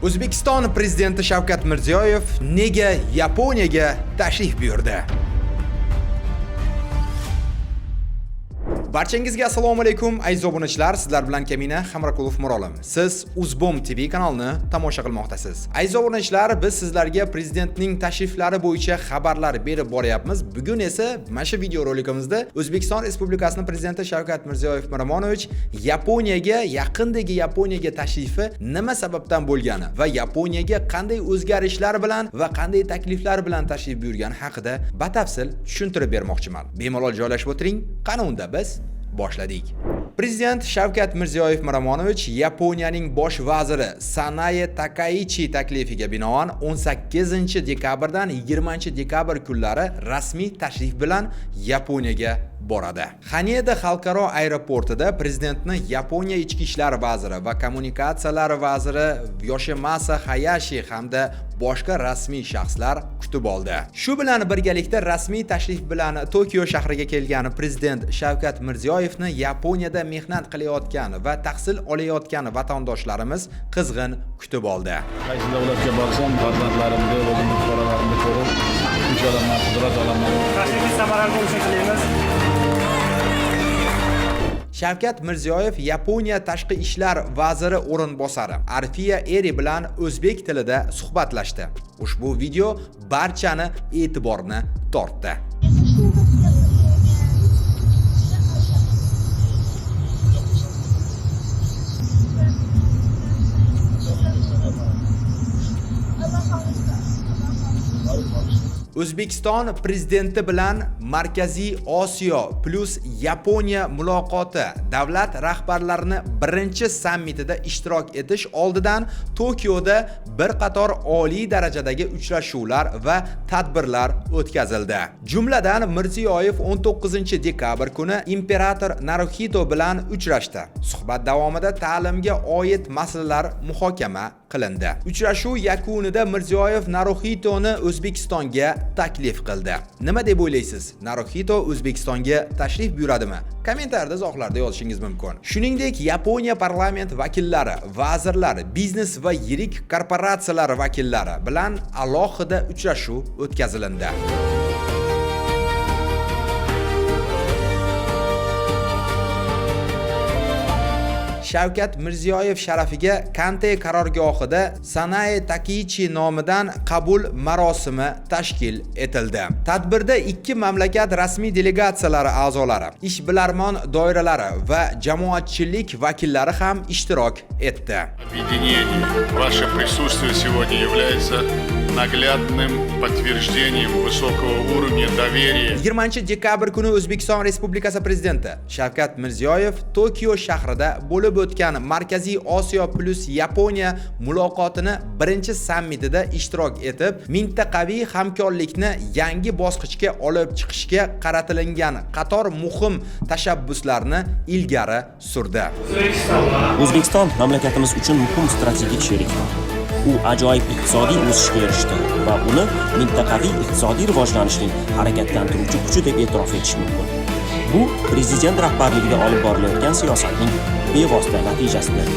O'zbekiston prezidenti Shavkat Mirziyoyev nega Yaponiyaga tashrif buyurdi? Barchangizga assalomu alaykum aziz obunachilar, sizlar bilan Kamina Hamrakulov Mirolim. Siz Uzbom TV kanalini tomosha qilmoqdasiz. Aziz obunachilar, biz sizlarga prezidentning tashriflari bo'yicha xabarlar berib boryapmiz. Bugun esa mana shu video rolikimizda O'zbekiston Respublikasining prezidenti Shavkat Mirziyoyev Miromonovich Yaponiyaga, yaqindagi Yaponiyaga tashrifi nima sababdan bo'lgani va Yaponiyaga qanday o'zgarishlar bilan va qanday takliflar bilan tashrif buyurgani haqida batafsil tushuntirib bermoqchiman. Bemalol joylashib o'tiring. Qani unda biz boshladik. Prezident Shavkat Mirziyoyev Miromonovich Yaponiyaning bosh vaziri Sanae Takaichi taklifiga binoan 18-dekabrdan 20-dekabr kunlari rasmiy tashrif bilan Yaponiyaga boradi. Haneda xalqaro aeroportida prezidentni Yaponiya ichki ishlar vaziri va kommunikatsiyalar vaziri Yoshimasa Hayashi hamda boshqa rasmiy shaxslar kutib oldi. Shu bilan birgalikda rasmiy tashrif bilan Tokio shahriga kelgan prezident Shavkat Mirziyoyevni Yaponiyada mehnat qilayotgan va tahsil olayotgan vatandoshlarimiz qizg'in kutib oldi. Qaysi davlatga borsam, farzandlarimni, o'zimni fuqarolarimni ko'rib, kuch olaman, qudrat olaman. Tashrifimiz samarali bo'lishini tilaymiz. Shavkat Mirziyoyev Yaponiya tashqi ishlar vaziri o'rinbosari Arfiya Eri bilan o'zbek tilida suhbatlashdi. Ushbu video barchani e'tiborini tortdi. O'zbekiston prezidenti bilan Markaziy Osiyo plus Yaponiya muloqoti davlat rahbarlarini birinchi sammitida ishtirok etish oldidan Tokioda bir qator oliy darajadagi uchrashuvlar va tadbirlar o'tkazildi. Jumladan Mirziyoyev 19-dekabr kuni imperator Naruhito bilan uchrashdi. Suhbat davomida ta'limga oid masalalar muhokama qilindi. Uchrashuv yakunida Mirziyoyev Naruhitoni O'zbekistonga taklif qildi. Nima deb o'ylaysiz? Naruhito O'zbekistonga tashrif buyuradimi? Kommentarda izohlarda yozishingiz mumkin. Shuningdek, Yaponiya parlament vakillari, vazirlar, biznes va yirik korporatsiyalar vakillari bilan alohida uchrashuv o'tkazildi. Shavkat Mirziyoyev sharafiga Kante qarorgohida Sanae Takaichi nomidan qabul marosimi tashkil etildi. Tadbirda ikki mamlakat rasmiy delegatsiyalari a'zolari, ishbilarmon doiralari va jamoatchilik vakillari ham ishtirok etdi. Ваше присутствие сегодня является наглядным подтверждением высокого уровня доверия. 20-dekabr kuni O'zbekiston Respublikasi prezidenti Shavkat Mirziyoyev Tokio shahrida bo'lib o'tgan Markaziy Osiyo plus Yaponiya muloqotini birinchi sammitida ishtirok etib, mintaqaviy hamkorlikni yangi bosqichga olib chiqishga qaratilgan qator muhim tashabbuslarni ilgari surdi. O'zbekiston mamlakatimiz uchun muhim strategik sherik. U ajoyib iqtisodiy o'sishga erishdi va uni mintaqaviy iqtisodiy rivojlanishning harakatlantiruvchi kuchi deb e'tirof etish mumkin. Bu prezident rahbarligida olib borilayotgan siyosatning bevosita natijasidir.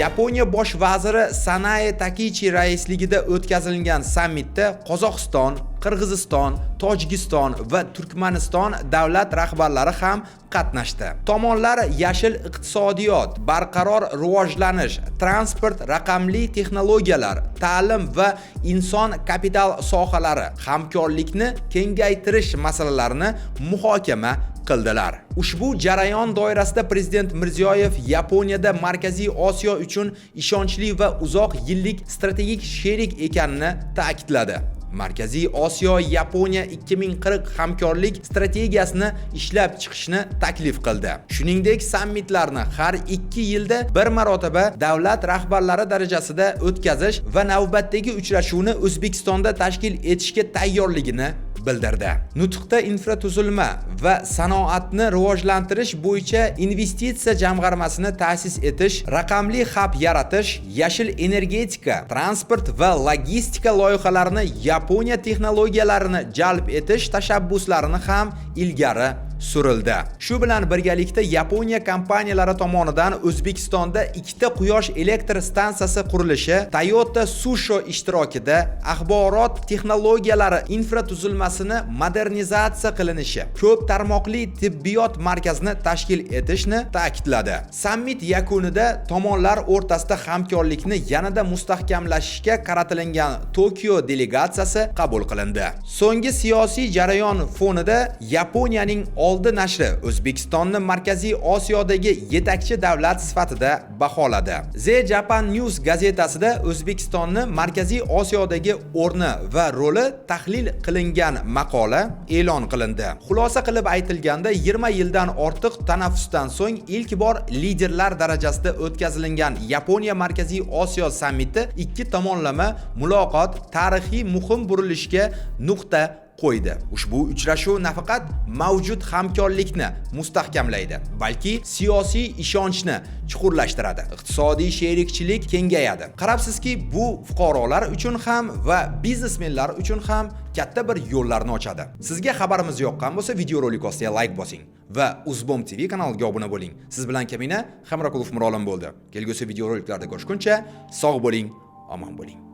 Yaponiya bosh vaziri Sanae Takaichi raisligida o'tkazilgan sammitda Qozog'iston, Qirg'iziston, Tojikiston va Turkmaniston davlat rahbarlari ham qatnashdi. Tomonlar yashil iqtisodiyot, barqaror rivojlanish, transport, raqamli texnologiyalar, ta'lim va inson kapital sohalari hamkorlikni kengaytirish masalalarini muhokama qildilar. Ushbu jarayon doirasida prezident Mirziyoyev Yaponiyada Markaziy Osiyo uchun ishonchli va uzoq yillik strategik sherik ekanini ta'kidladi. Markaziy Osiyo Yaponiya 2040 hamkorlik strategiyasini ishlab chiqishni taklif qildi. Shuningdek, sammitlarni har 2 yilda bir marotaba davlat rahbarlari darajasida o'tkazish va navbatdagi uchrashuvni O'zbekistonda tashkil etishga tayyorligini bildirdi. Nutqda infratuzilma va sanoatni rivojlantirish bo'yicha investitsiya jamg'armasini ta'sis etish, raqamli hab yaratish, yashil energetika, transport va logistika loyihalarini Yaponiya texnologiyalarini jalb etish tashabbuslarini ham ilgari surildi. Shu bilan birgalikda Yaponiya kompaniyalari tomonidan O'zbekistonda ikkita quyosh elektr stansiyasi qurilishi, Toyota Susho ishtirokida axborot texnologiyalari infratuzilmasini modernizatsiya qilinishi, ko'p tarmoqli tibbiyot markazini tashkil etishni ta'kidladi. Sammit yakunida tomonlar o'rtasida hamkorlikni yanada mustahkamlashishga qaratilgan Tokio delegatsiyasi qabul qilindi. So'nggi siyosiy jarayon fonida Yaponiyaning Oldi nashri O'zbekistonni Markaziy Osiyodagi yetakchi davlat sifatida baholadi. The Japan News gazetasida O'zbekistonni Markaziy Osiyodagi o'rni va roli tahlil qilingan maqola e'lon qilindi. Xulosa qilib aytilganda, 20 yildan ortiq tanaffusdan so'ng ilk bor liderlar darajasida o'tkazilgan Yaponiya Markaziy Osiyo sammiti ikki tomonlama muloqot tarixiy muhim burilishga nuqta qo'ydi. Ushbu uchrashuv nafaqat mavjud hamkorlikni mustahkamlaydi, balki siyosiy ishonchni chuqurlashtiradi. Iqtisodiy sherikchilik kengayadi. Qarabsizki, bu fuqarolar uchun ham va biznesmenlar uchun ham katta bir yo'llarni ochadi. Sizga xabarimiz yoqqan bo'lsa, videorolik ostiga like bosing va Uzbom TV kanaliga obuna bo'ling. Siz bilan Kamina Hamroqulov Mirolim bo'ldi. Kelgusi videoroliklarda ko'rishguncha sog' bo'ling, omon bo'ling.